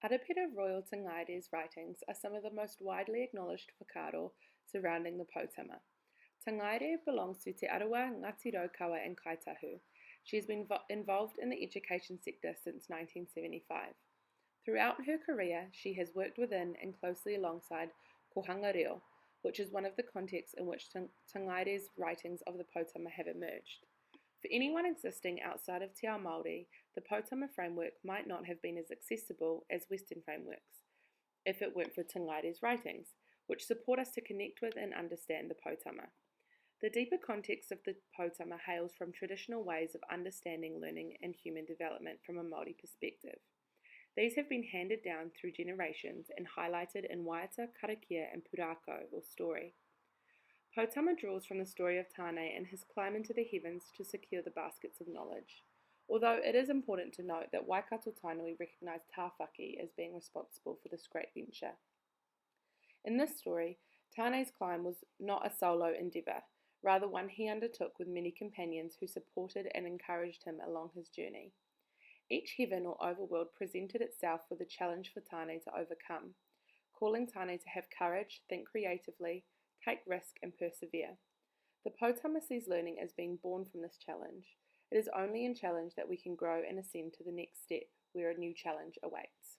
Arapira Royal Tangaire's writings are some of the most widely acknowledged whakaaro surrounding the Poutama. Tangaire belongs to Te Arawa, Ngati Raukawa and Kaitahu. She has been involved in the education sector since 1975. Throughout her career, she has worked within and closely alongside Kohanga Reo, which is one of the contexts in which Tangaire's writings of the Poutama have emerged. For anyone existing outside of Te Ao Māori, the Poutama framework might not have been as accessible as Western frameworks, if it weren't for Tangaire's writings, which support us to connect with and understand the Poutama. The deeper context of the Poutama hails from traditional ways of understanding learning and human development from a Māori perspective. These have been handed down through generations and highlighted in Waiata, Karakia and Purako, or story. Poutama draws from the story of Tane and his climb into the heavens to secure the baskets of knowledge. Although it is important to note that Waikato Tainui recognised Tāwhaki as being responsible for this great venture. In this story, Tane's climb was not a solo endeavour, rather one he undertook with many companions who supported and encouraged him along his journey. Each heaven or overworld presented itself with a challenge for Tane to overcome, calling Tane to have courage, think creatively, take risk and persevere. The Poutama sees learning as being born from this challenge. It is only in challenge that we can grow and ascend to the next step, where a new challenge awaits.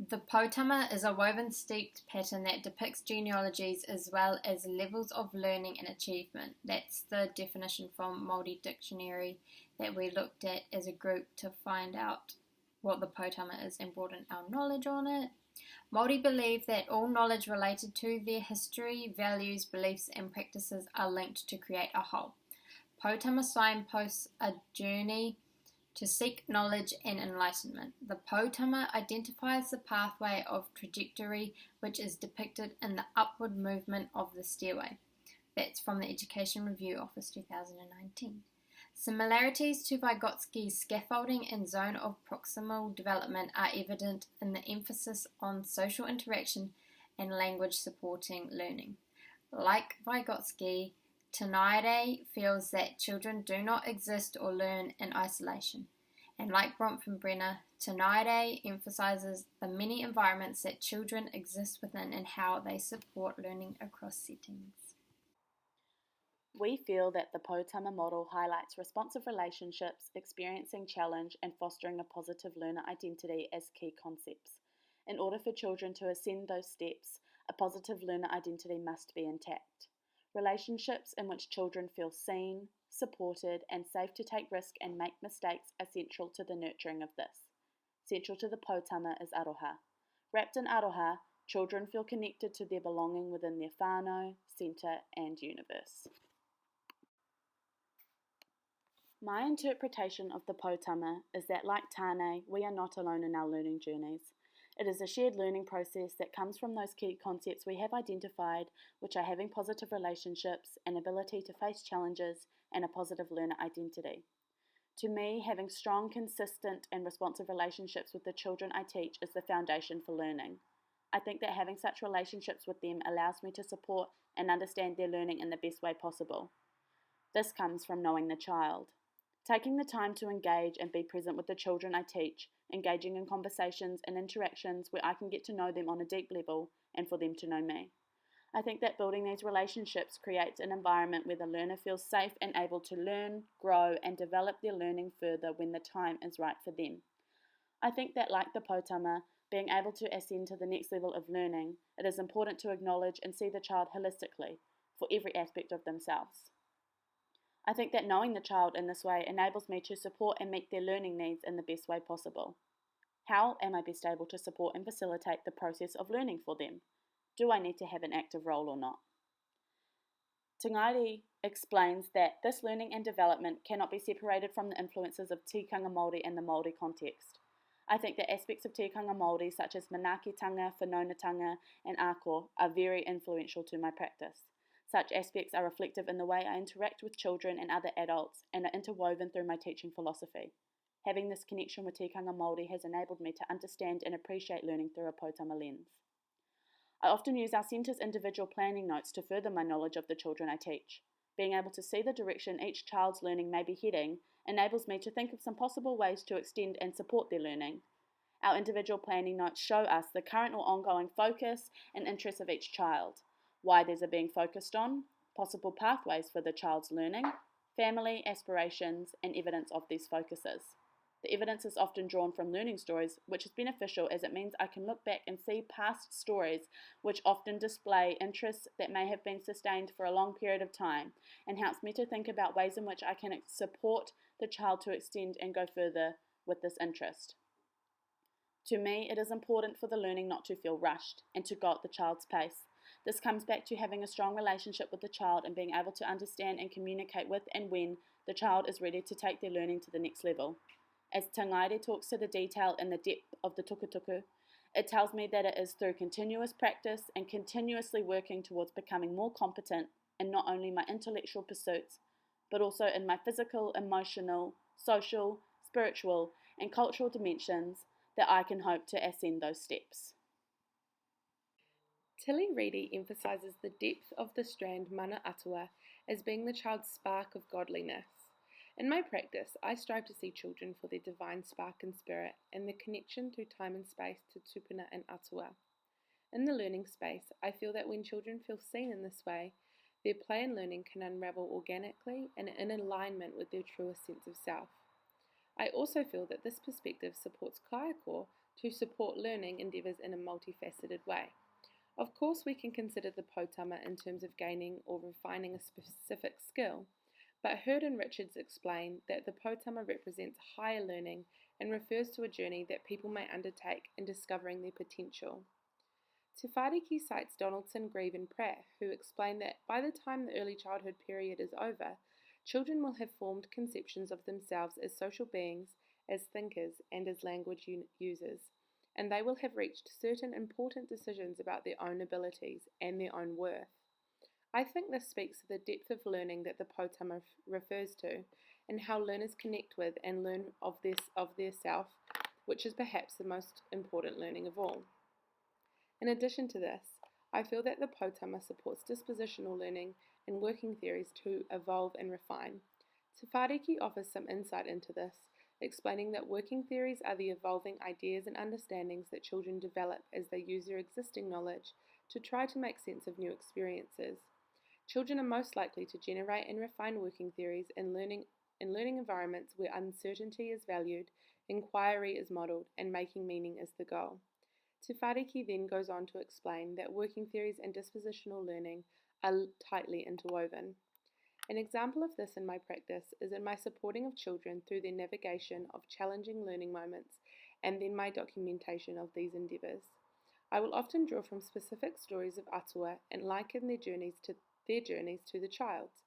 The Poutama is a woven steeped pattern that depicts genealogies as well as levels of learning and achievement. That's the definition from Māori Dictionary that we looked at as a group to find out what the Poutama is and broaden our knowledge on it. Māori believe that all knowledge related to their history, values, beliefs and practices are linked to create a whole. Poutama signposts a journey to seek knowledge and enlightenment. The Poutama identifies the pathway of trajectory which is depicted in the upward movement of the stairway. That's from the Education Review Office 2019. Similarities to Vygotsky's scaffolding and zone of proximal development are evident in the emphasis on social interaction and language supporting learning. Like Vygotsky, Tanaire feels that children do not exist or learn in isolation. And like Bronfenbrenner, Tanaire emphasizes the many environments that children exist within and how they support learning across settings. We feel that the Poutama model highlights responsive relationships, experiencing challenge, and fostering a positive learner identity as key concepts. In order for children to ascend those steps, a positive learner identity must be intact. Relationships in which children feel seen, supported, and safe to take risk and make mistakes are central to the nurturing of this. Central to the Poutama is aroha. Wrapped in aroha, children feel connected to their belonging within their whānau, centre, and universe. My interpretation of the Poutama is that, like Tane, we are not alone in our learning journeys. It is a shared learning process that comes from those key concepts we have identified, which are having positive relationships, an ability to face challenges, and a positive learner identity. To me, having strong, consistent, and responsive relationships with the children I teach is the foundation for learning. I think that having such relationships with them allows me to support and understand their learning in the best way possible. This comes from knowing the child. Taking the time to engage and be present with the children I teach, engaging in conversations and interactions where I can get to know them on a deep level and for them to know me. I think that building these relationships creates an environment where the learner feels safe and able to learn, grow, and develop their learning further when the time is right for them. I think that, like the Poutama, being able to ascend to the next level of learning, it is important to acknowledge and see the child holistically for every aspect of themselves. I think that knowing the child in this way enables me to support and meet their learning needs in the best way possible. How am I best able to support and facilitate the process of learning for them? Do I need to have an active role or not? Tangaire explains that this learning and development cannot be separated from the influences of tikanga Māori and the Māori context. I think that aspects of tikanga Māori such as manaakitanga, whanaungatanga and ako are very influential to my practice. Such aspects are reflective in the way I interact with children and other adults and are interwoven through my teaching philosophy. Having this connection with tikanga Māori has enabled me to understand and appreciate learning through a Poutama lens. I often use our centre's individual planning notes to further my knowledge of the children I teach. Being able to see the direction each child's learning may be heading enables me to think of some possible ways to extend and support their learning. Our individual planning notes show us the current or ongoing focus and interests of each child, why these are being focused on, possible pathways for the child's learning, family, aspirations, and evidence of these focuses. The evidence is often drawn from learning stories, which is beneficial as it means I can look back and see past stories which often display interests that may have been sustained for a long period of time, and helps me to think about ways in which I can support the child to extend and go further with this interest. To me, it is important for the learning not to feel rushed and to go at the child's pace. This comes back to having a strong relationship with the child and being able to understand and communicate with and when the child is ready to take their learning to the next level. As Tangaire talks to the detail and the depth of the tukutuku, it tells me that it is through continuous practice and continuously working towards becoming more competent in not only my intellectual pursuits, but also in my physical, emotional, social, spiritual, and cultural dimensions that I can hope to ascend those steps. Tilly Reedy emphasises the depth of the strand mana atua as being the child's spark of godliness. In my practice, I strive to see children for their divine spark and spirit and their connection through time and space to tupuna and atua. In the learning space, I feel that when children feel seen in this way, their play and learning can unravel organically and in alignment with their truest sense of self. I also feel that this perspective supports kaiako to support learning endeavours in a multifaceted way. Of course, we can consider the Poutama in terms of gaining or refining a specific skill, but Hurd and Richards explain that the Poutama represents higher learning and refers to a journey that people may undertake in discovering their potential. Te Whāriki cites Donaldson, Grieve and Pratt, who explain that by the time the early childhood period is over, children will have formed conceptions of themselves as social beings, as thinkers, and as language users, and they will have reached certain important decisions about their own abilities and their own worth. I think this speaks to the depth of learning that the Poutama refers to, and how learners connect with and learn of their self, which is perhaps the most important learning of all. In addition to this, I feel that the Poutama supports dispositional learning and working theories to evolve and refine. Te Whāriki offers some insight into this, explaining that working theories are the evolving ideas and understandings that children develop as they use their existing knowledge to try to make sense of new experiences. Children are most likely to generate and refine working theories in learning environments where uncertainty is valued, inquiry is modelled, and making meaning is the goal. Te Whāriki then goes on to explain that working theories and dispositional learning are tightly interwoven. An example of this in my practice is in my supporting of children through their navigation of challenging learning moments and then my documentation of these endeavours. I will often draw from specific stories of atua and liken their journeys to the child's.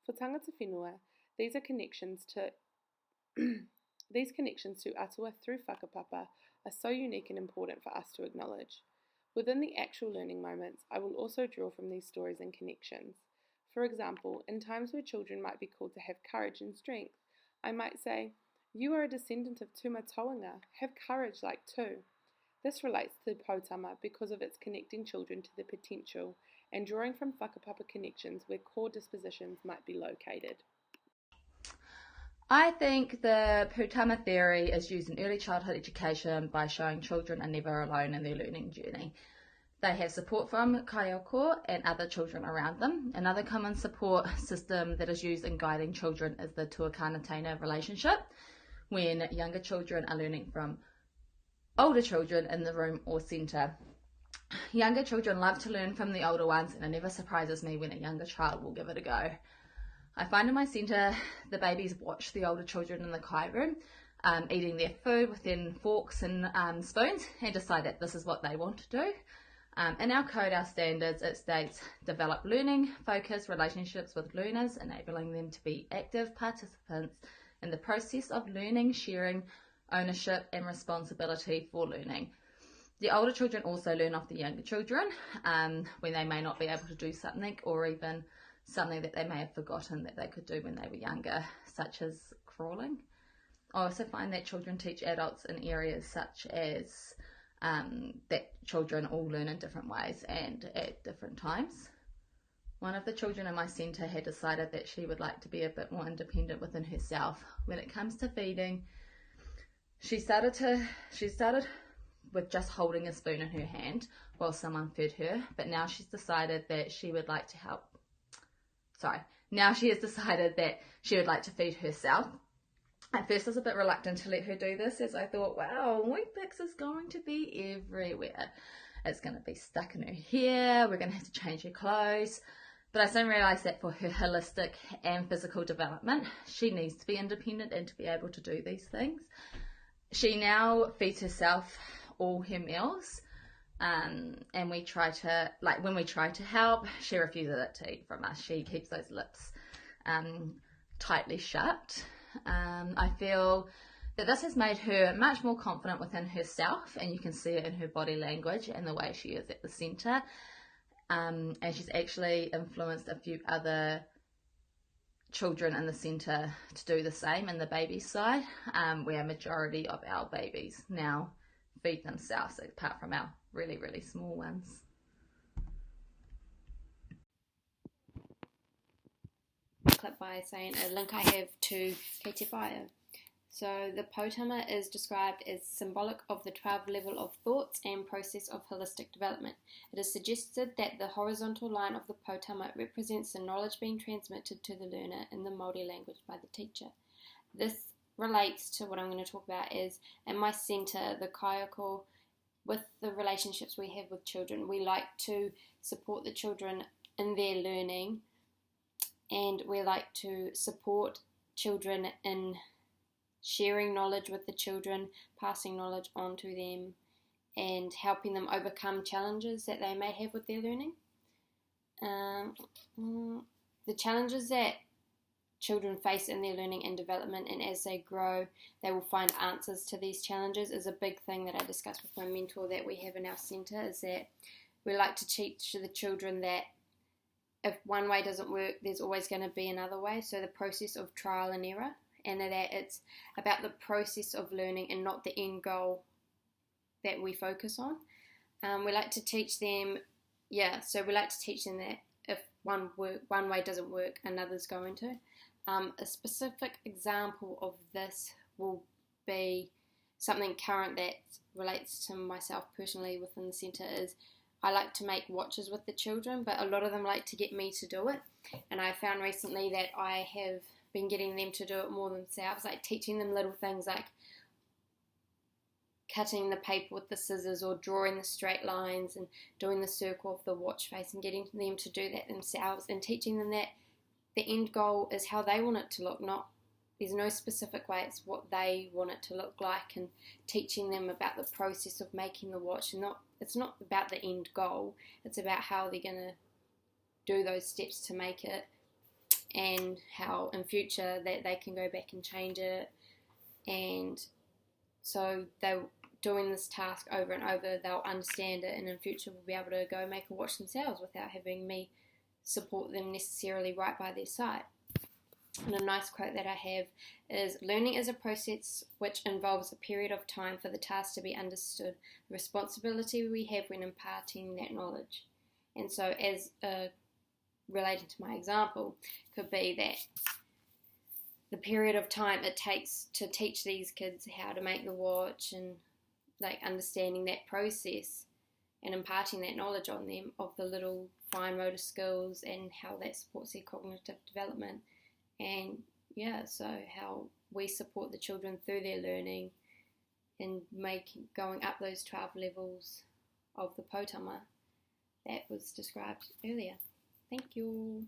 For tangata whenua, these connections to atua through whakapapa are so unique and important for us to acknowledge. Within the actual learning moments, I will also draw from these stories and connections. For example, in times where children might be called to have courage and strength, I might say, "You are a descendant of Tuma Toanga, have courage like Tu." This relates to Poutama because of its connecting children to their potential and drawing from whakapapa connections where core dispositions might be located. I think the Poutama theory is used in early childhood education by showing children are never alone in their learning journey. They have support from kaiako and other children around them. Another common support system that is used in guiding children is the tuakana-taina relationship, when younger children are learning from older children in the room or centre. Younger children love to learn from the older ones, and it never surprises me when a younger child will give it a go. I find in my centre the babies watch the older children in the kai room eating their food within forks and spoons and decide that this is what they want to do. In our code, our standards, it states develop learning, focus relationships with learners, enabling them to be active participants in the process of learning, sharing, ownership and responsibility for learning. The older children also learn off the younger children when they may not be able to do something, or even something that they may have forgotten that they could do when they were younger, such as crawling. I also find that children teach adults in areas such as that children all learn in different ways and at different times. One of the children in my centre had decided that she would like to be a bit more independent within herself. When it comes to feeding, she started with just holding a spoon in her hand while someone fed her, but now she's decided that she would like to help. Now she has decided that she would like to feed herself. At first I was a bit reluctant to let her do this, as I thought, wow, Weet-Bix is going to be everywhere. It's going to be stuck in her hair, we're going to have to change her clothes. But I soon realised that for her holistic and physical development, she needs to be independent and to be able to do these things. She now feeds herself all her meals, and we try to, when we try to help, she refuses to eat from us. She keeps those lips tightly shut. I feel that this has made her much more confident within herself, and you can see it in her body language and the way she is at the centre. And she's actually influenced a few other children in the centre to do the same in the baby side, where a majority of our babies now feed themselves, apart from our really, really small ones. Clip by saying a link I have to Katie Fire. So the Poutama is described as symbolic of the 12 level of thoughts and process of holistic development. It is suggested that the horizontal line of the Poutama represents the knowledge being transmitted to the learner in the Māori language by the teacher. This relates to what I'm going to talk about is, in my centre, the kaiako, with the relationships we have with children. We like to support the children in their learning, and we like to support children in sharing knowledge with the children, passing knowledge on to them, and helping them overcome challenges that they may have with their learning. The challenges that children face in their learning and development, and as they grow they will find answers to these challenges, is a big thing that I discussed with my mentor that we have in our centre, is that we like to teach the children that if one way doesn't work, there's always going to be another way. So the process of trial and error, and that it's about the process of learning and not the end goal that we focus on. We like to teach them, that if one way doesn't work, another's going to. A specific example of this will be something current that relates to myself personally within the centre is I like to make watches with the children, but a lot of them like to get me to do it. And I found recently that I have been getting them to do it more themselves, like teaching them little things like cutting the paper with the scissors or drawing the straight lines and doing the circle of the watch face, and getting them to do that themselves, and teaching them that the end goal is how they want it to look, not there's no specific way, it's what they want it to look like, and teaching them about the process of making the watch. And it's not about the end goal, it's about how they're going to do those steps to make it, and how in future that they can go back and change it. And so they're doing this task over and over, they'll understand it, and in future will be able to go make a watch themselves without having me support them necessarily right by their side. And a nice quote that I have is, learning is a process which involves a period of time for the task to be understood, the responsibility we have when imparting that knowledge. And so as related to my example, could be that the period of time it takes to teach these kids how to make the watch, and like understanding that process and imparting that knowledge on them of the little fine motor skills and how that supports their cognitive development. And so how we support the children through their learning and going up those 12 levels of the Poutama that was described earlier. Thank you.